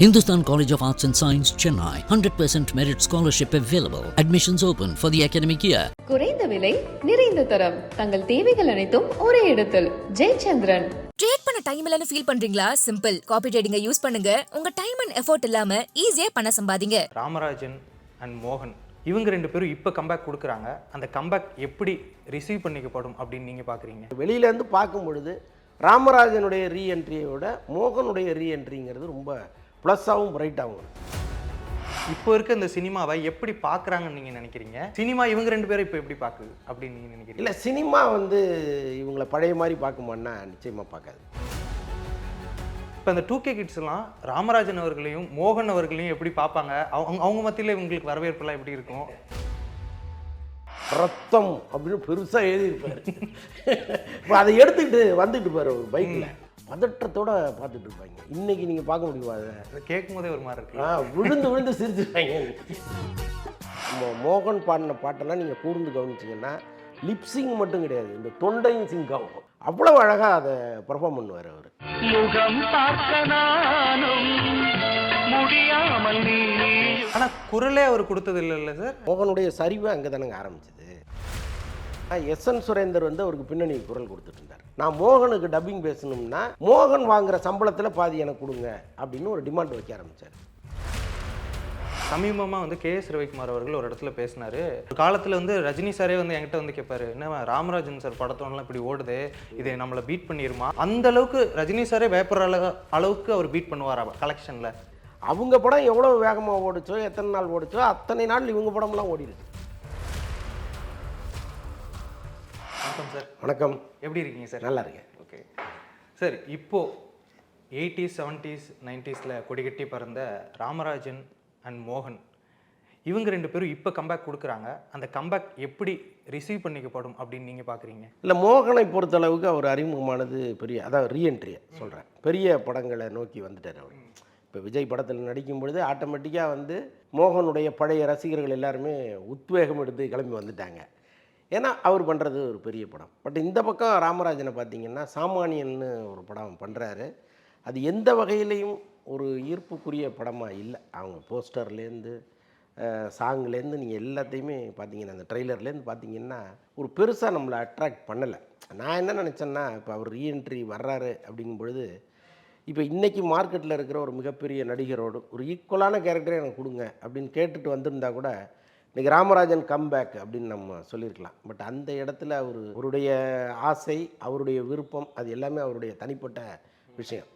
Hindustan College of Arts and Science, Chennai. 100% merit scholarship available. Admissions open for the academic year. குறைந்த விலை, நிறைந்த தரம். தங்கள் தேவைகள் அனைத்தும் ஒரே இடத்தில். ஜெயச்சந்திரன். ட்ரேட் பண்ண டைம் இல்லன்னு ஃபீல் பண்றீங்களா? சிம்பிள். காப்பி ட்ரேடிங்கை யூஸ் பண்ணுங்க. உங்க டைம் அண்ட் எஃபோர்ட் இல்லாம ஈஸியா பணம் சம்பாதிங்க. ராமராஜன் அண்ட் மோகன் இவங்க ரெண்டு பேரும் இப்போ கம்பேக் கொடுக்குறாங்க. அந்த கம்பேக் எப்படி ரிசீவ் பண்ணிக்கப்படும் அப்படின்னு நீங்கள் பார்க்குறீங்க? வெளியிலேருந்து பார்க்கும் பொழுது ராமராஜனுடைய ரீஎன்ட்ரியோட மோகனுடைய ரீஎன்ட்ரிங்கிறது ரொம்ப ப்ளஸ்ஸாகவும் பிரைட்டாகவும். இப்போ இருக்க இந்த சினிமாவை எப்படி பார்க்குறாங்கன்னு நீங்கள் நினைக்கிறீங்க? சினிமா இவங்க ரெண்டு பேரும் இப்போ எப்படி பார்க்குது அப்படின்னு நீங்கள் நினைக்கிறீங்க? இல்லை, சினிமா இவங்களை பழைய மாதிரி பார்க்குமான்னா நிச்சயமாக பார்க்காது. இப்போ அந்த 2K கிட்ஸ்லாம் ராமராஜன் அவர்களையும் மோகன் அவர்களையும் எப்படி பார்ப்பாங்க? அவங்க மத்தியில் இவங்களுக்கு வரவேற்பெல்லாம் எப்படி இருக்கும்? ரத்தம் அப்படின்னு பெருசாக எழுதியிருப்பார். இப்போ அதை எடுத்துக்கிட்டு வந்துட்டு பாரு ஒரு பைக்கில் பதற்றத்தோடு பார்த்துட்டு இருப்பாங்க. இன்னைக்கு நீங்கள் பார்க்க முடியுமா? அதை கேட்கும் போதே ஒரு மாதிரி இருக்கு. விழுந்து விழுந்து சிரிச்சுருப்பாங்க. நம்ம மோகன் பாடின பாட்டெல்லாம் நீங்கள் கூர்ந்து கவனிச்சிங்கன்னா லிப்ஸிங் மட்டும் கிடையாது, இந்த தொண்டையும் சிங்க் ஆகும். அவ்வளோ அழகாக அதை பர்ஃபார்ம் பண்ணுவார் அவர். முகம் பார்க்கணும் முடியாமல் நீ. ஆனால் குரலே அவர் கொடுத்தது இல்லை சார். மோகனுடைய சரிவு அங்கே தானங்க ஆரம்பிச்சது. எஸ்என் சுரேந்தர் அவருக்கு பின்னணி குரல் கொடுத்துட்டு இருந்தார். நான் மோகனுக்கு டப்பிங் பேசணும்னா மோகன் வாங்குற சம்பளத்தில் பாதி எனக்கு கொடுங்க அப்படின்னு ஒரு டிமாண்ட் வைக்க ஆரம்பித்தார். சமீபமாக KS ரவிக்குமார் அவர்கள் ஒரு இடத்துல பேசினார். ஒரு காலத்தில் ரஜினி சாரே என்கிட்ட கேட்பாரு, என்ன ராமராஜன் சார் படத்தோடலாம் இப்படி ஓடுது, இதை நம்மளை பீட் பண்ணிடுமா? அந்த அளவுக்கு ரஜினி சாரே வேப்படுற அளவுக்கு அவர் பீட் பண்ணுவார் கலெக்ஷனில். அவங்க படம் எவ்வளோ வேகமாக ஓடிச்சோ, எத்தனை நாள் ஓடிச்சோ, அத்தனை நாள் இவங்க படம்லாம் ஓடிடுச்சு. வணக்கம் சார். வணக்கம். எப்படி இருக்கீங்க சார்? நல்லா இருக்கேன். ஓகே சார், இப்போது 80s 70s 90s கொடிகட்டி பறந்த ராமராஜன் அண்ட் மோகன் இவங்க ரெண்டு பேரும் இப்போ கம்பேக் கொடுக்குறாங்க. அந்த கம்பேக் எப்படி ரிசீவ் பண்ணிக்கப்படும் அப்படின்னு நீங்கள் பார்க்குறீங்க? இல்லை, மோகனை பொறுத்தளவுக்கு அவர் அறிமுகமானது அதாவது ரீஎன்ட்ரியை சொல்கிறேன், பெரிய படங்களை நோக்கி வந்துட்டார் அவர். இப்போ விஜய் படத்தில் நடிக்கும் பொழுது ஆட்டோமேட்டிக்காக மோகனுடைய பழைய ரசிகர்கள் எல்லாருமே உத்வேகம் எடுத்து கிளம்பி வந்துட்டாங்க. ஏன்னா அவர் பண்ணுறது ஒரு பெரிய படம். பட் இந்த பக்கம் ராமராஜனை பார்த்திங்கன்னா சாமானியன்னு ஒரு படம் பண்ணுறாரு. அது எந்த வகையிலையும் ஒரு ஈர்ப்புக்குரிய படமாக இல்லை. அவங்க போஸ்டர்லேருந்து சாங்லேருந்து நீங்கள் எல்லாத்தையுமே பார்த்தீங்கன்னா, அந்த ட்ரெய்லர்லேருந்து பார்த்தீங்கன்னா ஒரு பெருசாக நம்மளை அட்ராக்ட் பண்ணலை. நான் என்ன நினச்சேன்னா, இப்போ அவர் ரீஎன்ட்ரி வர்றாரு அப்படிங்கும் பொழுது இப்போ இன்றைக்கி மார்க்கெட்டில் இருக்கிற ஒரு மிகப்பெரிய நடிகரோடு ஒரு ஈக்குவலான கேரக்டரே எனக்கு கொடுங்க அப்படின்னு கேட்டுட்டு வந்திருந்தா கூட இன்றைக்கி ராமராஜன் கம்பேக் அப்படின்னு நம்ம சொல்லியிருக்கலாம். பட் அந்த இடத்துல அவருடைய ஆசை, அவருடைய விருப்பம், அது எல்லாமே அவருடைய தனிப்பட்ட விஷயம்.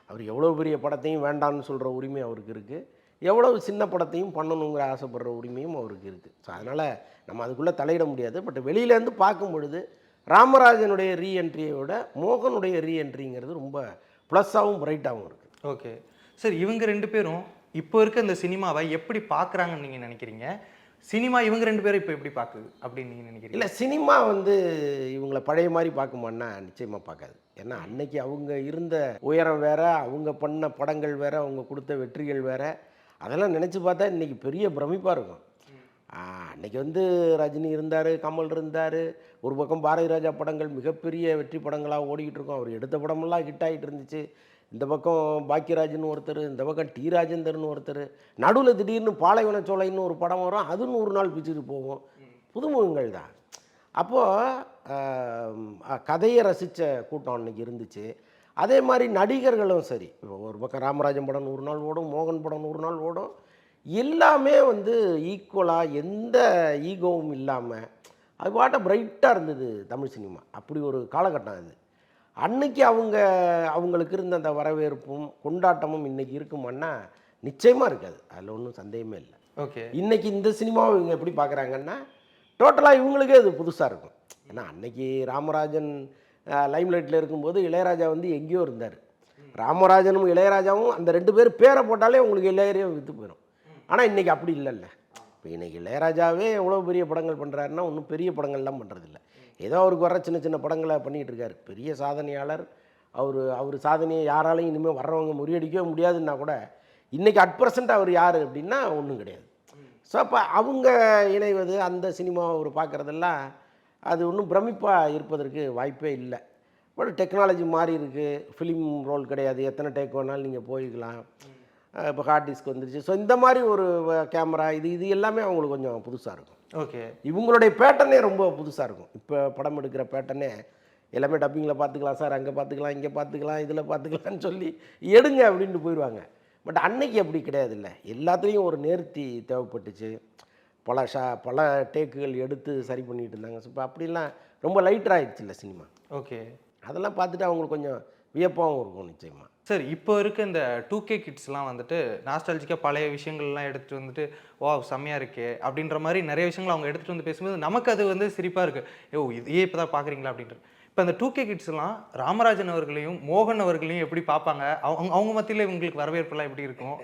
அவர் எவ்வளோ பெரிய படத்தையும் வேண்டான்னு சொல்கிற உரிமை அவருக்கு இருக்குது, எவ்வளவு சின்ன படத்தையும் பண்ணணுங்கிற ஆசைப்படுற உரிமையும் அவருக்கு இருக்குது. ஸோ அதனால் நம்ம அதுக்குள்ளே தலையிட முடியாது. பட் வெளியிலேருந்து பார்க்கும் பொழுது ராமராஜனுடைய ரீஎன்ட்ரியோட மோகனுடைய ரீஎன்ட்ரிங்கிறது ரொம்ப ப்ளஸ்ஸாகவும் பிரைட்டாகவும் இருக்குது. ஓகே சார், இவங்க ரெண்டு பேரும் இப்போ இருக்க இந்த சினிமாவை எப்படி பார்க்குறாங்கன்னு நீங்கள் நினைக்கிறீங்க? சினிமா இவங்க ரெண்டு பேரும் இப்போ எப்படி பார்க்குது அப்படின்னு நீங்கள் நினைக்கிறீங்க? இல்லை, சினிமா இவங்களை பழைய மாதிரி பார்க்குமான்னா நிச்சயமாக பார்க்காது. ஏன்னா அன்னைக்கு அவங்க இருந்த உயரம் வேற, அவங்க பண்ண படங்கள் வேற, அவங்க கொடுத்த வெற்றிகள் வேற. அதெல்லாம் நினச்சி பார்த்தா இன்றைக்கி பெரிய பிரமிப்பாக இருக்கும். அன்றைக்கி ரஜினி இருந்தார், கமல் இருந்தார், ஒரு பக்கம் பாரதி ராஜா படங்கள் மிகப்பெரிய வெற்றி படங்களாக ஓடிக்கிட்டு இருக்கோம். அவர் எடுத்த படமெல்லாம் ஹிட் ஆகிட்டு இருந்துச்சு. இந்த பக்கம் பாக்கியராஜ்னு ஒருத்தர், இந்த பக்கம் டி ராஜேந்தர்னு ஒருத்தர், நடுவில் திடீர்னு பாலைவன சோலைன்னு ஒரு படம் வரும், அது 100 நாள் பிச்சுட்டு போகும். புதுமுகங்கள் தான். அப்போது கதையை ரசித்த கூட்டம் அன்றைக்கி இருந்துச்சு. அதே மாதிரி நடிகர்களும் சரி, ஒரு பக்கம் ராமராஜன் படம் 100 நாள் ஓடும், மோகன் படம் 100 நாள் ஓடும். எல்லாமே ஈக்குவலாக எந்த ஈகோவும் இல்லாமல் அது பாட்ட பிரைட்டாக இருந்தது தமிழ் சினிமா. அப்படி ஒரு காலகட்டம் அது. அன்னைக்கு அவங்களுக்கு இருந்த அந்த வரவேற்பும் கொண்டாட்டமும் இன்றைக்கி இருக்குமான்னா நிச்சயமாக இருக்காது. அதில் ஒன்றும் சந்தேகமே இல்லை. ஓகே, இன்றைக்கி இந்த சினிமாவை இவங்க எப்படி பார்க்குறாங்கன்னா டோட்டலாக இவங்களுக்கே அது புதுசாக இருக்கும். ஏன்னா அன்றைக்கி ராமராஜன் லைம்லைட்டில் இருக்கும்போது இளையராஜா எங்கேயோ இருந்தார். ராமராஜனும் இளையராஜாவும் அந்த 2 பேர் பேரை போட்டாலே உங்களுக்கு இளையரையும் விற்று போயிடும். ஆனால் இன்றைக்கி அப்படி இல்லைல்ல. இப்போ இன்றைக்கி இளையராஜாவே எவ்வளோ பெரிய படங்கள் பண்ணுறாருன்னா ஒன்றும் பெரிய படங்கள்லாம் பண்ணுறதில்ல. ஏதோ அவருக்கு வர சின்ன சின்ன படங்களை பண்ணிகிட்டு இருக்கார். பெரிய சாதனையாளர் அவர் சாதனையை யாராலையும் இனிமேல் வர்றவங்க முறியடிக்கவே முடியாதுன்னா கூட இன்றைக்கி @% அவர் யார் அப்படின்னா ஒன்றும் கிடையாது. ஸோ அப்போ அவங்க இணைவது, அந்த சினிமாவை அவர் பார்க்குறதெல்லாம் அது ஒன்றும் பிரமிப்பாக இருப்பதற்கு வாய்ப்பே இல்லை. பட் டெக்னாலஜி மாறி இருக்குது. ஃபிலிம் ரோல் கிடையாது, எத்தனை டேக் வேணாலும் நீங்கள் போய்க்கலாம். இப்போ ஹார்ட் டிஸ்க் வந்துருச்சு. ஸோ இந்த மாதிரி ஒரு கேமரா இது எல்லாமே அவங்களுக்கு கொஞ்சம் புதுசாக இருக்கும். ஓகே. இவங்களுடைய பேட்டர்னே ரொம்ப புதுசாக இருக்கும். இப்போ படம் எடுக்கிற பேட்டர்னே எல்லாமே டப்பிங்கில் பார்த்துக்கலாம் சார், அங்கே பார்த்துக்கலாம், இங்கே பார்த்துக்கலாம், இதில் பார்த்துக்கலான்னு சொல்லி எடுங்க அப்படின்ட்டு போயிடுவாங்க. பட் அன்னைக்கு அப்படி கிடையாதுல்ல. எல்லாத்துலேயும் ஒரு நேர்த்தி தேவைப்பட்டுச்சு. பல டேக்குகள் எடுத்து சரி பண்ணிகிட்டு இருந்தாங்க. ஸோ இப்போ அப்படிலாம் ரொம்ப லைட்டர் ஆகிடுச்சுல்ல சினிமா. ஓகே. அதெல்லாம் பார்த்துட்டு அவங்களுக்கு கொஞ்சம் வியப்பாகவும் இருக்கும் நிச்சயமாக. சார் இப்போ இருக்க இந்த 2K கிட்ஸ்லாம் வந்துட்டு நாஸ்டாலஜிக்காக பழைய விஷயங்கள்லாம் எடுத்துகிட்டு வந்துட்டு வா செம்மையாக இருக்கே அப்படின்ற மாதிரி நிறைய விஷயங்கள் அவங்க எடுத்துகிட்டு வந்து பேசும்போது நமக்கு அது வந்து சிரிப்பாக இருக்குது. இதையே இப்போ தான் பார்க்குறீங்களா அப்படின்ட்டு. இப்போ அந்த 2K கிட்ஸ்லாம் ராமராஜன் அவர்களையும் மோகன் அவர்களையும் எப்படி பார்ப்பாங்க? அவங்க மத்தியில் இவங்களுக்கு வரவேற்பெல்லாம் எப்படி இருக்கும்?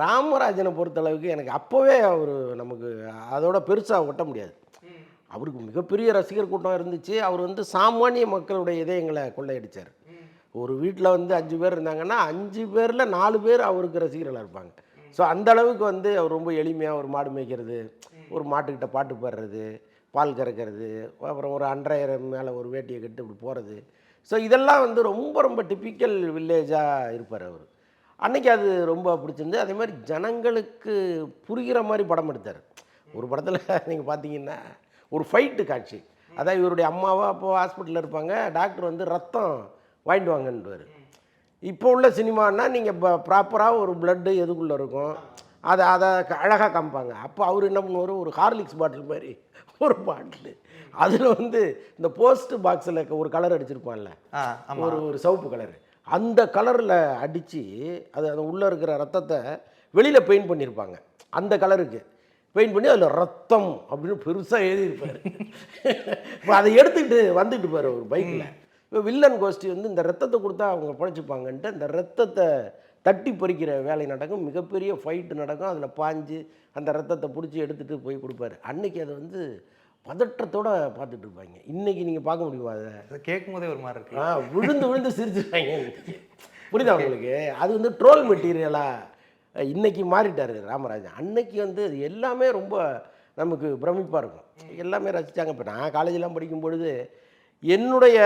ராமராஜனை பொறுத்தளவுக்கு எனக்கு அப்போவே அவர் நமக்கு அதோட பெருசாக ஒட்ட முடியாது. அவருக்கு மிகப்பெரிய ரசிகர் கூட்டம் இருந்துச்சு. அவர் வந்து சாமானிய மக்களுடைய இதயங்களை கொள்ளையடித்தார். ஒரு வீட்டில் வந்து 5 பேர் இருந்தாங்கன்னா 5 பேரில் 4 பேர் அவருக்கு ரசிகர்களாக இருப்பாங்க. ஸோ அந்த அளவுக்கு வந்து அவர் ரொம்ப எளிமையாக ஒரு மாடு மேய்க்கிறது, ஒரு மாட்டுக்கிட்ட பாட்டு பாடுறது, பால் கறக்கிறது, அப்புறம் ஒரு அன்றையர் மேலே ஒரு வேட்டியை கட்டு இப்படி போகிறது. ஸோ இதெல்லாம் வந்து ரொம்ப ரொம்ப டிப்பிக்கல் வில்லேஜாக இருப்பார் அவர். அன்றைக்கி அது ரொம்ப பிடிச்சிருந்து. அதே மாதிரி ஜனங்களுக்கு புரிகிற மாதிரி படம் எடுத்தார். ஒரு படத்தில் நீங்கள் பார்த்தீங்கன்னா ஒரு ஃபைட்டு காட்சி. அதான் இவருடைய அம்மாவா அப்போ ஹாஸ்பிட்டலில் இருப்பாங்க, டாக்டர் வந்து ரத்தம் வாங்கிட்டு வாங்கன்றார். இப்போ உள்ள சினிமானா நீங்கள் ப்ராப்பராக ஒரு பிளட்டு எதுக்குள்ளே இருக்கும் அதை அழகாக காமிப்பாங்க. அப்போ அவர் என்ன பண்ணுவார், ஒரு ஹார்லிக்ஸ் பாட்டில் மாதிரி ஒரு பாட்டில், அதில் வந்து இந்த போஸ்ட் பாக்ஸில் ஒரு கலர் அடிச்சிருப்பான்ல, ஒரு சிவப்பு கலரு, அந்த கலரில் அடித்து அது உள்ளே இருக்கிற ரத்தத்தை வெளியில் பெயிண்ட் பண்ணியிருப்பாங்க. அந்த கலருக்கு பெயிண்ட் பண்ணி அதில் ரத்தம் அப்படின்னு பெருசாக எழுதியிருப்பார். இப்போ அதை எடுத்துக்கிட்டு வந்துட்டு பாரு ஒரு பைக்கில். இப்போ வில்லன் கோஷ்டி வந்து இந்த ரத்தத்தை கொடுத்தா அவங்க பழைச்சிப்பாங்கன்ட்டு அந்த ரத்தத்தை தட்டி பறிக்கிற வேலை நடக்கும். மிகப்பெரிய ஃபைட்டு நடக்கும். அதில் பாஞ்சு அந்த ரத்தத்தை பிடிச்சி எடுத்துகிட்டு போய் கொடுப்பாரு. அன்றைக்கி அதை வந்து பதற்றத்தோடு பார்த்துட்டு இருப்பாங்க. இன்றைக்கி நீங்கள் பார்க்க முடியுமா? அதை கேட்கும் போதே ஒரு மாதிரி இருக்கு. விழுந்து சிரிச்சுருப்பாங்க. புரியுதா உங்களுக்கு? அது வந்து ட்ரோல் மெட்டீரியலாக இன்றைக்கி மாறிட்டார் ராமராஜன். அன்னைக்கு வந்து அது எல்லாமே ரொம்ப நமக்கு பிரமிப்பாக இருக்கும். எல்லாமே ரசித்தாங்க. இப்போ நான் காலேஜெலாம் படிக்கும் பொழுது என்னுடைய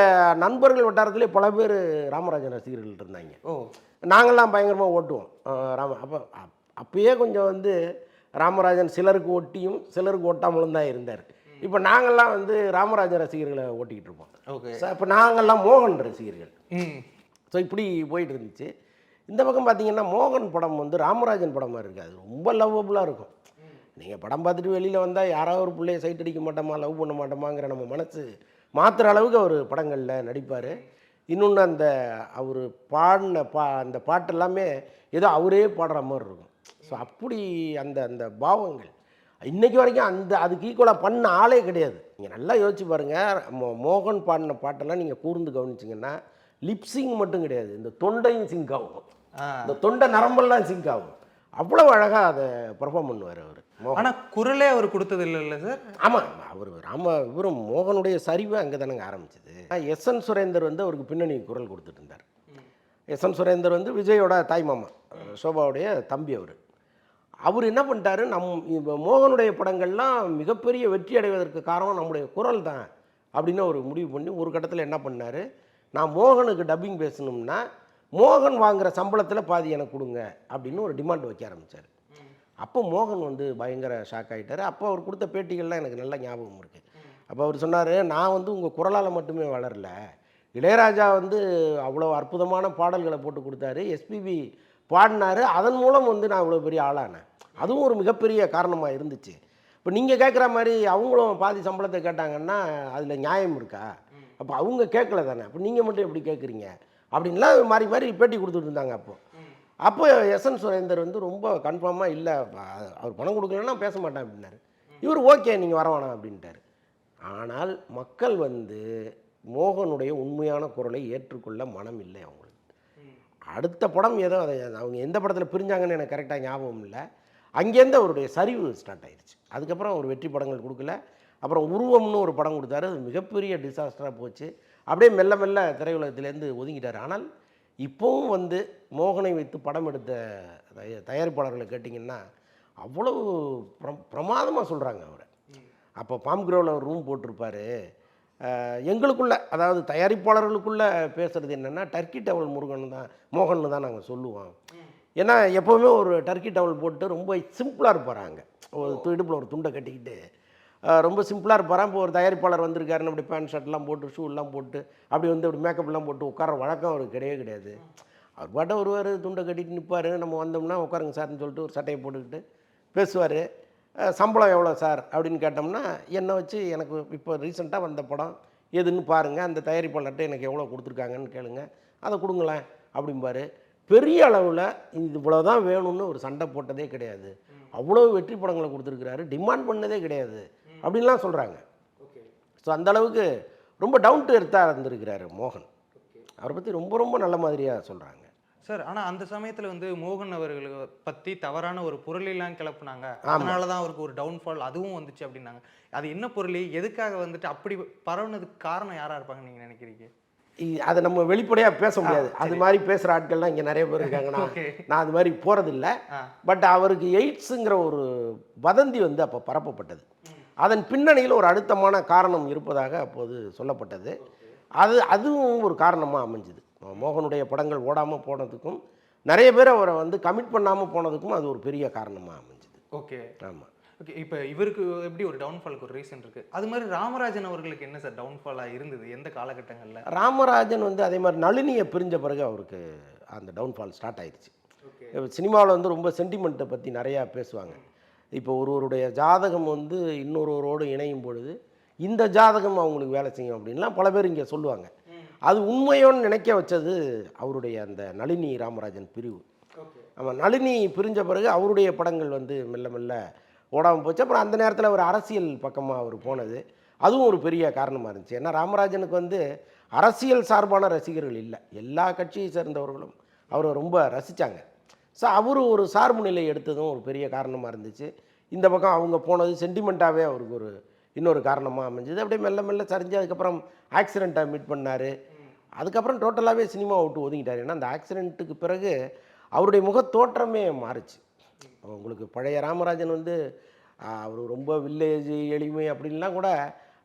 நண்பர்கள் வட்டாரத்திலே பல பேர் ராமராஜன் ரசிகர்கள் இருந்தாங்க. நாங்கள்லாம் பயங்கரமாக ஓட்டுவோம் அப்போயே கொஞ்சம் வந்து ராமராஜன் சிலருக்கு ஒட்டியும் சிலருக்கு ஒட்டாமலும் தான் இருந்தார். இப்போ நாங்கள்லாம் வந்து ராமராஜன் ரசிகர்களை ஓட்டிக்கிட்டு இருப்போம். ஓகே. இப்போ நாங்கள்லாம் மோகன் ரசிகர்கள். ஸோ இப்படி போயிட்டு இருந்துச்சு. இந்த பக்கம் பார்த்தீங்கன்னா மோகன் படம் வந்து ராமராஜன் படம் மாதிரி இருக்காது, ரொம்ப லவ்வபுளாக இருக்கும். நீங்கள் படம் பார்த்துட்டு வெளியில் வந்தால் யாராவது ஒரு பிள்ளைய சைட் அடிக்க மாட்டோமா, லவ் பண்ண மாட்டோமாங்கிற நம்ம மனசு மாற்றுற அளவுக்கு அவர் படங்களில் நடிப்பார். இன்னொன்று அந்த அவர் பாடின அந்த பாட்டு எல்லாமே ஏதோ அவரே பாடுற மாதிரி இருக்கும். ஸோ அப்படி அந்த பாவங்கள் இன்றைக்கி வரைக்கும் அதுக்கு ஈக்குவலாக பண்ண ஆளே கிடையாது. நீங்கள் நல்லா யோசிச்சு பாருங்கள், மோகன் பாடின பாட்டெல்லாம் நீங்கள் கூர்ந்து கவனிச்சிங்கன்னா லிப்ஸிங் மட்டும் கிடையாது, இந்த தொண்டையும் சிங்க் ஆகும், இந்த தொண்டை நரம்பெல்லாம் சிங்க் ஆகும். அவ்வளோ அழகாக அதை பெர்ஃபார்ம் பண்ணுவார் அவர். ஆனால் குரலே அவர் கொடுத்தது இல்லை சார்? ஆமாம், அவர் இவரும் மோகனுடைய சரிவு அங்கே தானங்க ஆரம்பிச்சது. எஸ்என் சுரேந்தர் வந்து அவருக்கு பின்னணி குரல் கொடுத்துட்டு இருந்தார். எஸ்என் சுரேந்தர் வந்து விஜயோட தாய் மாமா, சோபாவுடைய தம்பி. அவர் என்ன பண்ணிட்டாரு, மோகனுடைய படங்கள்லாம் மிகப்பெரிய வெற்றி அடைவதற்கு காரணம் நம்முடைய குரல் தான் அப்படின்னு ஒரு முடிவு பண்ணி ஒரு கட்டத்தில் என்ன பண்ணார், நான் மோகனுக்கு டப்பிங் பேசணும்னா மோகன் வாங்குகிற சம்பளத்தில் பாதி எனக்கு கொடுங்க அப்படின்னு ஒரு டிமாண்ட் வைக்க ஆரம்பித்தார். அப்போ மோகன் வந்து பயங்கர ஷாக் ஆகிட்டார். அப்போ அவர் கொடுத்த பேட்டிகள்லாம் எனக்கு நல்ல ஞாபகம் இருக்குது. அப்போ அவர் சொன்னார், நான் வந்து உங்கள் குரலால் மட்டுமே வளரல, இளையராஜா வந்து அவ்வளோ அற்புதமான பாடல்களை போட்டு கொடுத்தாரு, எஸ்பிபி பாடினார், அதன் மூலம் வந்து நான் இவ்வளோ பெரிய ஆளானேன், அதுவும் ஒரு மிகப்பெரிய காரணமாக இருந்துச்சு. இப்போ நீங்கள் கேட்குற மாதிரி அவங்களும் பாதி சம்பளத்தை கேட்டாங்கன்னா அதில் நியாயம் இருக்கா? அப்போ அவங்க கேட்கல தானே, அப்போ நீங்கள் மட்டும் எப்படி கேட்குறீங்க அப்படின்லாம் மாறி மாறி பேட்டி கொடுத்துட்டு இருந்தாங்க. அப்போ எஸ்என் சுரேந்தர் வந்து ரொம்ப கன்ஃபார்மாக இல்லை, அவர் பணம் கொடுக்கலன்னா பேச மாட்டேன் அப்படின்னாரு. இவர் ஓகே நீங்கள் வர வேணாம் அப்படின்ட்டார். ஆனால் மக்கள் வந்து மோகனுடைய உண்மையான குரலை ஏற்றுக்கொள்ள மனம் இல்லை அவங்களுக்கு. அடுத்த படம் ஏதோ அதை அவங்க எந்த படத்தில் பிரிஞ்சாங்கன்னு எனக்கு கரெக்டாக ஞாபகம் இல்லை. அங்கேருந்து அவருடைய சரிவு ஸ்டார்ட் ஆயிடுச்சு. அதுக்கப்புறம் அவர் வெற்றி படங்கள் கொடுக்கல. அப்புறம் உருவம்னு ஒரு படம் கொடுத்தாரு, அது மிகப்பெரிய டிசாஸ்டராக போச்சு. அப்படியே மெல்ல மெல்ல திரையுலகத்திலேருந்து ஒதுங்கிட்டார். ஆனால் இப்போவும் வந்து மோகனை வைத்து படம் எடுத்த தயாரிப்பாளர்களை கேட்டிங்கன்னா அவ்வளவு பிரமாதமாக சொல்கிறாங்க அவரை. அப்போ பாம்கிரோவில் ஒரு ரூம் போட்டிருப்பார். எங்களுக்குள்ளே, அதாவது தயாரிப்பாளர்களுக்குள்ளே பேசுகிறது என்னென்னா, டர்க்கி டவல் முருகன் தான் மோகன் தான் நாங்கள் சொல்லுவோம். ஏன்னா எப்போவுமே ஒரு டர்க்கி டவல் போட்டு ரொம்ப சிம்பிளாக இருப்பாங்க, ஒரு இடுப்பில் ஒரு துண்டை கட்டிக்கிட்டு ரொம்ப சிம்பிளாக இருப்பாரான். இப்போ ஒரு தயாரிப்பாளர் வந்திருக்காருன்னு அப்படி பேண்ட் ஷர்ட்லாம் போட்டு ஷூலாம் போட்டு அப்படி வந்து அப்படி மேக்கப்லாம் போட்டு உட்கார வழக்கம் அவருக்கு கிடையவே கிடையாது. அவர் பாட்ட ஒருவார் துண்டை கட்டிட்டு நிற்பார். நம்ம வந்தோம்னா உட்காருங்க சார்னு சொல்லிட்டு ஒரு சட்டையை போட்டுக்கிட்டு பேசுவார். சம்பளம் எவ்வளோ சார் அப்படின்னு கேட்டோம்னா, என்னை வச்சு எனக்கு இப்போ ரீசெண்டாக வந்த படம் எதுன்னு பாருங்கள், அந்த தயாரிப்பாளர்கிட்ட எனக்கு எவ்வளோ கொடுத்துருக்காங்கன்னு கேளுங்க, அதை கொடுங்களேன் அப்படிம்பார். பெரிய அளவில் இது இவ்வளோ தான் வேணும்னு ஒரு சண்டை போட்டதே கிடையாது. அவ்வளோ வெற்றி படங்களை கொடுத்துருக்குறாரு, டிமாண்ட் பண்ணதே கிடையாது அப்படின்லாம் சொல்கிறாங்க. ஸோ அந்தளவுக்கு ரொம்ப டவுன் டு எர்த்தாக இருந்திருக்கிறாரு மோகன். அவரை பற்றி ரொம்ப ரொம்ப நல்ல மாதிரியாக சொல்கிறாங்க சார். ஆனால் அந்த சமயத்தில் வந்து மோகன் அவர்களை பற்றி தவறான ஒரு பொருளெல்லாம் கிளப்புனாங்க, அதனால தான் அவருக்கு ஒரு டவுன்ஃபால் அதுவும் வந்துச்சு அப்படின்னாங்க. அது என்ன பொருள், எதுக்காக வந்துட்டு அப்படி பரவுனதுக்கு காரணம் யாராக இருப்பாங்கன்னு நீங்கள் நினைக்கிறீங்க? அதை நம்ம வெளிப்படையாக பேச முடியாது. அது மாதிரி பேசுகிற ஆட்கள்லாம் இங்கே நிறைய பேர் இருக்காங்கன்னா நான் அது மாதிரி போகிறதில்ல. பட் அவருக்கு எய்ட்ஸுங்கிற ஒரு வதந்தி வந்து அப்போ பரப்பப்பட்டது. அதன் பின்னணியில் ஒரு அழுத்தமான காரணம் இருப்பதாக அப்போது சொல்லப்பட்டது. அதுவும் ஒரு காரணமாக அமைஞ்சுது. மோகனுடைய படங்கள் ஓடாமல் போனதுக்கும் நிறைய பேர் அவரை வந்து கமிட் பண்ணாமல் போனதுக்கும் அது ஒரு பெரிய காரணமாக அமைஞ்சுது. ஓகே, ஆமாம். ஓகே. இப்போ இவருக்கு எப்படி ஒரு டவுன்ஃபாலுக்கு ஒரு ரீசன் இருக்குது, அது மாதிரி ராமராஜன் அவர்களுக்கு என்ன சார் டவுன்ஃபாலாக இருந்தது எந்த காலகட்டங்களில்? ராமராஜன் வந்து அதே மாதிரி நளினியை பிரிஞ்ச பிறகு அவருக்கு அந்த டவுன்ஃபால் ஸ்டார்ட் ஆயிடுச்சு. சினிமாவில் வந்து ரொம்ப சென்டிமெண்ட்டை பற்றி நிறையா பேசுவாங்க. இப்போ ஒருவருடைய ஜாதகம் வந்து இன்னொருவரோடு இணையும் பொழுது இந்த ஜாதகம் அவங்களுக்கு வேலை செய்யும் அப்படின்லாம் பல பேர் இங்கே சொல்லுவாங்க. அது உண்மையோன்னு நினைக்க வச்சது அவருடைய அந்த நளினி ராமராஜன் பிரிவு. ஆமாம், நளினி பிரிஞ்ச பிறகு அவருடைய படங்கள் வந்து மெல்ல மெல்ல ஓடாமல் போச்சு. அப்புறம் அந்த நேரத்தில் ஒரு அரசியல் பக்கமாக அவர் போனது அதுவும் ஒரு பெரிய காரணமாக இருந்துச்சு. ஏன்னா ராமராஜனுக்கு வந்து அரசியல் சார்பான ரசிகர்கள் இல்லை, எல்லா கட்சியை சேர்ந்தவர்களும் அவரை ரொம்ப ரசித்தாங்க. ஸோ அவர் ஒரு சார்பு நிலை எடுத்ததும் ஒரு பெரிய காரணமாக இருந்துச்சு. இந்த பக்கம் அவங்க போனது சென்டிமெண்ட்டாகவே அவருக்கு ஒரு இன்னொரு காரணமாக அமைஞ்சது. அப்படியே மெல்ல மெல்ல சரிஞ்சு அதுக்கப்புறம் ஆக்சிடெண்ட்டை மீட் பண்ணார். அதுக்கப்புறம் டோட்டலாகவே சினிமா விட்டு ஒதுங்கிட்டார். ஏன்னா அந்த ஆக்சிடெண்ட்டுக்கு பிறகு அவருடைய முகத்தோற்றமே மாறுச்சு. உங்களுக்கு பழைய ராமராஜன் வந்து அவர் ரொம்ப வில்லேஜ் எளிமை அப்படின்லாம் கூட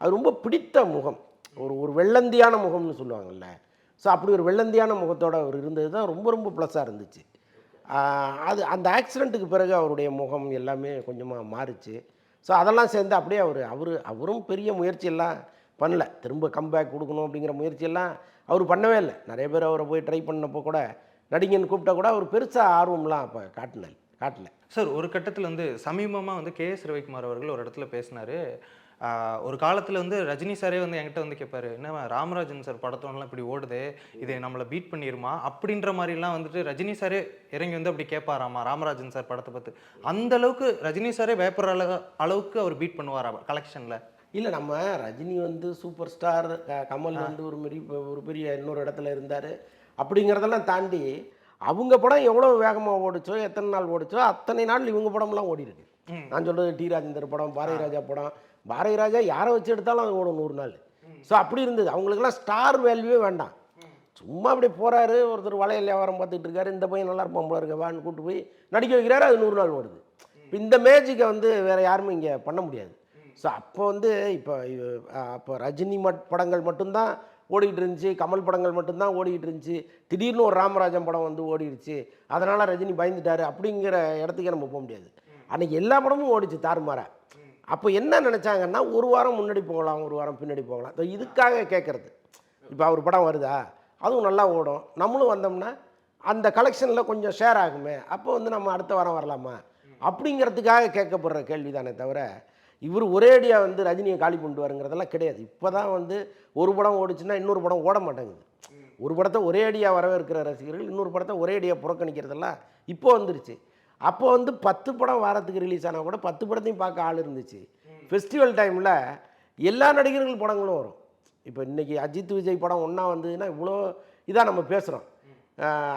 அது ரொம்ப பிடித்த முகம், ஒரு வெள்ளந்தியான முகம்னு சொல்லுவாங்கள்ல. ஸோ அப்படி ஒரு வெள்ளந்தியான முகத்தோடு அவர் இருந்தது தான் ரொம்ப ரொம்ப ப்ளஸ்ஸாக இருந்துச்சு. அது அந்த ஆக்சிடெண்ட்டுக்கு பிறகு அவருடைய முகம் எல்லாமே கொஞ்சமாக மாறிச்சு. ஸோ அதெல்லாம் சேர்ந்து அப்படியே அவரும் பெரிய முயற்சியெல்லாம் பண்ணல, திரும்ப கம்பேக் கொடுக்கணும் அப்படிங்கிற முயற்சியெல்லாம் அவர் பண்ணவே இல்லை. நிறைய பேர் அவரை போய் ட்ரை பண்ணப்போ கூட நடிகன்னு கூப்பிட்டா கூட அவர் பெருசாக ஆர்வம்லாம் அப்போ காட்டல சார். ஒரு கட்டத்தில் வந்து சமீபமாக வந்து KS ரவிக்குமார் அவர்கள் ஒரு இடத்துல பேசினார். ஒரு காலத்தில் வந்து ரஜினி சாரே வந்து என்கிட்ட வந்து கேட்பாரு, என்ன ராமராஜன் சார் படத்தோடலாம் இப்படி ஓடுது, இதை நம்மளை பீட் பண்ணிடுமா அப்படின்ற மாதிரிலாம் வந்துட்டு ரஜினி சாரே இறங்கி வந்து அப்படி கேட்பாராமா ராமராஜன் சார் படத்தை பார்த்து. அந்த அளவுக்கு ரஜினி சாரே பயப்படுற அளவுக்கு அவர் பீட் பண்ணுவாரா கலெக்ஷனில்? இல்லை, நம்ம ரஜினி வந்து சூப்பர் ஸ்டார், கமல் வந்து ஒரு பெரிய இன்னொரு இடத்துல இருந்தார் அப்படிங்கிறதெல்லாம் தாண்டி அவங்க படம் எவ்வளோ வேகமாக ஓடிச்சோ, எத்தனை நாள் ஓடிச்சோ அத்தனை நாள் இவங்க படம்லாம் ஓடி இருக்கு. நான் சொல்கிறது டி ராஜேந்தர் படம், பாரதி ராஜா படம். பாரதி ராஜா யாரை வச்சு எடுத்தாலும் அது ஓடும் 100 நாள். ஸோ அப்படி இருந்தது. அவங்களுக்கெல்லாம் ஸ்டார் வேல்யூவே வேண்டாம், சும்மா அப்படி போகிறாரு, ஒருத்தர் வளையல் வியாபாரம் பார்த்துட்டு இருக்காரு, இந்த பையன் நல்லா இருப்பான் போல இருக்க வான்னு கூப்பிட்டு போய் நடிக்க வைக்கிறாரு, அது 100 நாள் ஓடுது. இப்போ இந்த மேஜிக்கை வந்து வேறு யாருமே இங்கே பண்ண முடியாது. ஸோ அப்போ வந்து இப்போ ரஜினி படங்கள் மட்டும்தான் ஓடிக்கிட்டு இருந்துச்சு, கமல் படங்கள் மட்டும்தான் ஓடிக்கிட்டு இருந்துச்சு. திடீர்னு ஒரு ராமராஜன் படம் வந்து ஓடிடுச்சு, அதனால் ரஜினி பயந்துட்டார் அப்படிங்கிற இடத்துக்கே நம்ம போக முடியாது. அன்றைக்கி எல்லா படமும் ஓடிச்சு தாறுமாறா. அப்போ என்ன நினச்சாங்கன்னா, ஒரு வாரம் முன்னாடி போகலாம், ஒரு வாரம் பின்னாடி போகலாம், இதுக்காக கேட்குறது. இப்போ அவர் படம் வருதா, அதுவும் நல்லா ஓடும், நம்மளும் வந்தோம்னா அந்த கலெக்ஷனில் கொஞ்சம் ஷேர் ஆகுமே, அப்போ வந்து நம்ம அடுத்த வாரம் வரலாமா அப்படிங்கிறதுக்காக கேட்கப்படுற கேள்வி தானே தவிர இவர் ஒரேடியாக வந்து ரஜினியை காலி பண்ணிட்டு வருங்கிறதெல்லாம் கிடையாது. இப்போ தான் வந்து ஒரு படம் ஓடிச்சுன்னா இன்னொரு படம் ஓட மாட்டேங்குது. ஒரு படத்தை ஒரே அடியாக வரவேற்கிற ரசிகர்கள் இன்னொரு படத்தை ஒரே அடியாக புறக்கணிக்கிறதெல்லாம் இப்போ வந்துருச்சு. அப்போ வந்து 10 படம் வாரத்துக்கு ரிலீஸ் ஆனால் கூட 10 படத்தையும் பார்க்க ஆள் இருந்துச்சு. ஃபெஸ்டிவல் டைமில் எல்லா நடிகர்கள் படங்களும் வரும். இப்போ இன்றைக்கி அஜித் விஜய் படம் ஒன்றா வந்ததுன்னா இவ்வளோ இதாக நம்ம பேசுகிறோம்.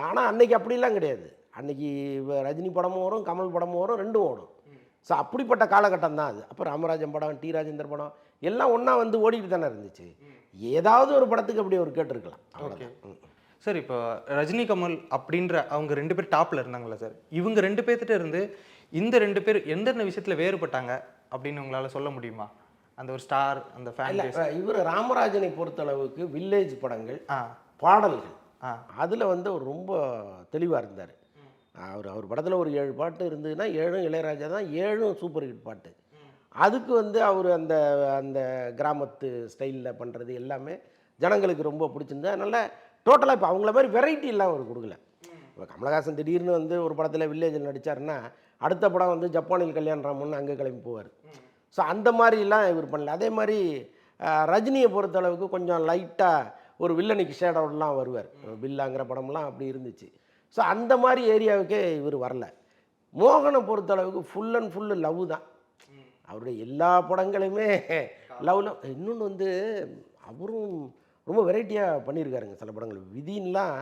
ஆனால் அன்றைக்கி அப்படிலாம் கிடையாது. அன்றைக்கி ரஜினி படமும் வரும், கமல் படமும் வரும், ரெண்டும் ஓடும். ஸோ அப்படிப்பட்ட காலகட்டம் தான் அது. அப்போ ராமராஜன் படம், டி ராஜேந்தர் படம் எல்லாம் ஒன்றா வந்து ஓடிட்டு தானே இருந்துச்சு. ஏதாவது ஒரு படத்துக்கு அப்படி ஒரு கேட்டிருக்கலாம். Okay sir. இப்போ ரஜினி கமல் அப்படின்ற அவங்க 2 பேர் டாப்பில் இருந்தாங்களா சார், இவங்க 2 பேர்த்திட்ட இருந்து இந்த 2 பேர் எந்தெந்த விஷயத்தில் வேறுபட்டாங்க அப்படின்னு உங்களால் சொல்ல முடியுமா? அந்த ஒரு ஸ்டார், அந்த ஃபேன். இவர் ராமராஜனை பொறுத்தளவுக்கு வில்லேஜ் படங்கள், பாடல்கள் அதில் வந்து அவர் ரொம்ப தெளிவாக இருந்தார். அவர் படத்தில் ஒரு 7 பாட்டு இருந்ததுன்னா 7ம் இளையராஜா தான், 7ம் சூப்பர் ஹிட் பாட்டு. அதுக்கு வந்து அவர் அந்த அந்த கிராமத்து ஸ்டைலில் பண்ணுறது எல்லாமே ஜனங்களுக்கு ரொம்ப பிடிச்சிருந்து. அதனால் டோட்டலாக இப்போ அவங்கள மாதிரி வெரைட்டி எல்லாம் அவர் கொடுக்கல. இப்போ கமலஹாசன் திடீர்னு வந்து ஒரு படத்தில் வில்லேஜில் நடித்தாருன்னா அடுத்த படம் வந்து ஜப்பானில் கல்யாணராமன் அங்கே கிளம்பி போவார். ஸோ அந்த மாதிரிலாம் இவர் பண்ணல. அதே மாதிரி ரஜினியை பொறுத்தளவுக்கு கொஞ்சம் லைட்டாக ஒரு வில்லனுக்கு ஷேடோடலாம் வருவார். பில்லாங்கிற படம்லாம் அப்படி இருந்துச்சு. ஸோ அந்த மாதிரி ஏரியாவுக்கே இவர் வரல. மோகனை பொறுத்தளவுக்கு ஃபுல் அண்ட் ஃபுல்லு லவ் தான். அவருடைய எல்லா படங்களுமே லவ்ல. இன்னொன்று வந்து அவரும் ரொம்ப வெரைட்டியாக பண்ணியிருக்காருங்க சில படங்கள். விதின்லாம்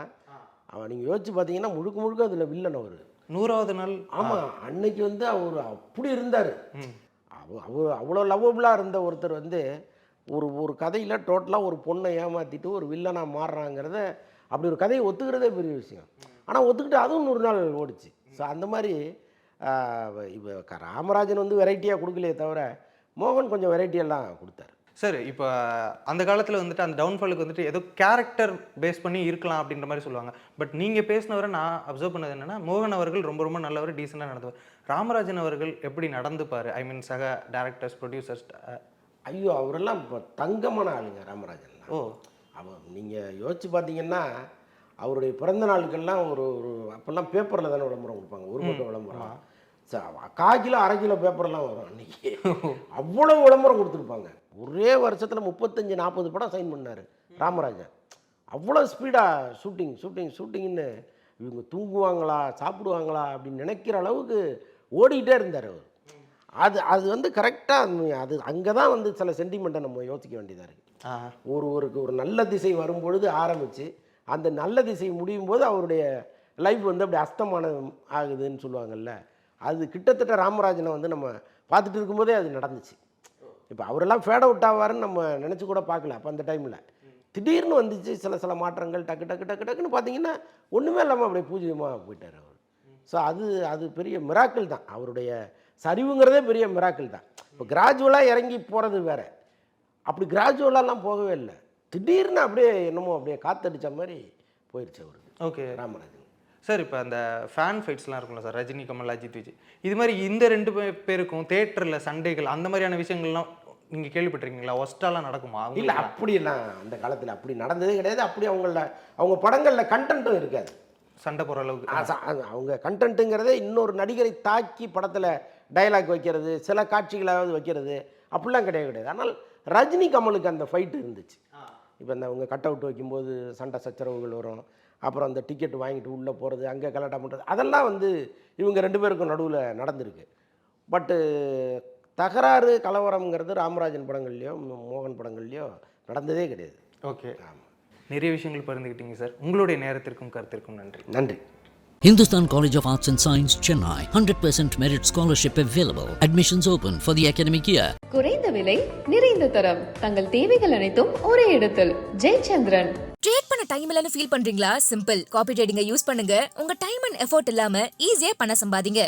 அவன் நீங்கள் யோசிச்சு பார்த்தீங்கன்னா முழுக்க முழுக்க அதில் வில்லன் அவர். 100வது நாள். ஆமாம், அன்னைக்கு வந்து அவர் அப்படி இருந்தார். அவர் அவ்வளோ லவ்வபுளாக இருந்த ஒருத்தர் வந்து ஒரு கதையில் டோட்டலாக ஒரு பொண்ணை ஏமாற்றிட்டு ஒரு வில்லனாக மாறுறாங்கிறத அப்படி ஒரு கதையை ஒத்துக்கிறதே பெரிய விஷயம். ஆனால் ஒத்துக்கிட்டு அதுவும் 100 நாள் ஓடிச்சு. ஸோ அந்த மாதிரி இப்போ ராமராஜன் வந்து வெரைட்டியாக கொடுக்கலையே தவிர மோகன் கொஞ்சம் வெரைட்டியெல்லாம் கொடுத்தாரு. சார் இப்போ அந்த காலத்தில் வந்துட்டு அந்த டவுன்ஃபாலுக்கு வந்துட்டு ஏதோ கேரக்டர் பேஸ் பண்ணி இருக்கலாம் அப்படின்ற மாதிரி சொல்லுவாங்க. பட் நீங்கள் பேசினவரை நான் அப்சர்வ் பண்ணது என்னென்னா, மோகன் அவர்கள் ரொம்ப ரொம்ப நல்லவர், டீசெண்டாக நடந்தவர். ராமராஜன் அவர்கள் எப்படி நடந்துப்பார்? ஐ மீன் சக டேரக்டர்ஸ், ப்ரொடியூசர்ஸ். ஐயோ, அவரெல்லாம் இப்போ தங்கமான ஆளுங்க ராமராஜன்லாம். ஓ, அவர் நீங்கள் யோசிச்சு பார்த்தீங்கன்னா அவருடைய பிறந்த நாளுக்கெல்லாம் ஒரு அப்போல்லாம் பேப்பரில் தானே விளம்பரம் கொடுப்பாங்க, ஒரு பக்கம் விளம்பரம். 1/4 கிலோ 1/2 கிலோ பேப்பர்லாம் வரும் அன்றைக்கி. அவ்வளோ விளம்பரம் கொடுத்துருப்பாங்க. ஒரே வருஷத்தில் 35-40 படம் சைன் பண்ணார் ராமராஜன். அவ்வளோ ஸ்பீடாக ஷூட்டிங்னு இவங்க தூங்குவாங்களா சாப்பிடுவாங்களா அப்படின்னு நினைக்கிற அளவுக்கு ஓடிக்கிட்டே இருந்தார் அவர். அது வந்து கரெக்டாக அது அங்கே தான் வந்து சில சென்டிமெண்ட்டை நம்ம யோசிக்க வேண்டியதாக இருக்குது. ஒரு நல்ல திசை வரும்பொழுது ஆரம்பித்து அந்த நல்ல திசை முடியும் போது அவருடைய லைஃப் வந்து அப்படி அஸ்தமானம் ஆகுதுன்னு சொல்லுவாங்கல்ல. அது கிட்டத்தட்ட ராமராஜனை வந்து நம்ம பார்த்துட்டு இருக்கும்போதே அது நடந்துச்சு. இப்போ அவரெல்லாம் ஃபேட் அவுட் ஆவாருன்னு நம்ம நினச்சி கூட பார்க்கல. அப்போ அந்த டைமில் திடீர்னு வந்துச்சு சில மாற்றங்கள். டக்குன்னு பார்த்தீங்கன்னா ஒன்றுமே இல்லாமல் அப்படியே பூஜ்யமாக போயிட்டார் அவர். ஸோ அது பெரிய மிராக்கிள் தான். அவருடைய சரிவுங்கிறதே பெரிய மிராக்கிள் தான். இப்போ கிராஜுவலாக இறங்கி போகிறது வேறு, அப்படி கிராஜுவலாலாம் போகவே இல்லை. திடீர்னு அப்படியே என்னமோ அப்படியே காத்தடிச்ச மாதிரி போயிடுச்சு அவருக்கு. Okay Ramarajan sir. இப்போ அந்த ஃபேன் ஃபைட்ஸ்லாம் இருக்கும்ல சார், ரஜினி, கமல், அஜித், விஜய், இது மாதிரி இந்த 2 பேருக்கும் தேட்டரில் சண்டைகள் அந்த மாதிரியான விஷயங்கள்லாம் நீங்கள் கேள்விப்பட்டிருக்கீங்களா? ஒஸ்ட்டாலாம் நடக்குமா? இல்லை, அப்படியெல்லாம் அந்த காலத்தில் அப்படி நடந்ததே கிடையாது. அப்படி அவங்க படங்களில் கண்டென்ட்டும் இருக்காது. சண்டை போகிற அளவுக்கு அவங்க கண்டென்ட்டுங்கிறதே இன்னொரு நடிகரை தாக்கி படத்தில் டைலாக் வைக்கிறது, சில காட்சிகளாவது வைக்கிறது, அப்படிலாம் கிடையாது. ஆனால் ரஜினி கமலுக்கு அந்த ஃபைட்டு இருந்துச்சு. இப்போ இந்த அவங்க கட் அவுட் வைக்கும்போது சண்டை சச்சரவுகள் வரும். அப்புறம் அந்த டிக்கெட் வாங்கிட்டு உள்ளே போகிறது, அங்கே கலாட்டா பண்ணுறது, அதெல்லாம் வந்து இவங்க 2 பேருக்கும் நடுவில் நடந்திருக்கு. பட்டு தகராறு கலவரம்ங்கிறது ராமராஜன் படங்கள்லையோ மோகன் படங்கள்லையோ நடந்ததே கிடையாது. ஓகே, ஆமாம். நிறைய விஷயங்கள் பகிர்ந்துக்கிட்டீங்க சார். உங்களுடைய நேரத்திற்கும் கருத்திற்கும் நன்றி. Hindustan College of Arts and Science, Chennai. 100% merit scholarship available. Admissions open for the academic year. குறைந்த விலை, நிறைந்த தரம், தங்கள் தேவைகள் அனைத்தும் ஒரே இடத்தில். ஜெயச்சந்திரன். ட்ரேட் பண்ண டைம் இல்லைன்னு ஃபீல் பண்றீங்களா? சிம்பிள். காப்பி ட்ரேடிங்கை யூஸ் பண்ணுங்க. உங்க டைம் அண்ட் எஃபோர்ட் இல்லாம ஈஸியா பணம் சம்பாதிங்க.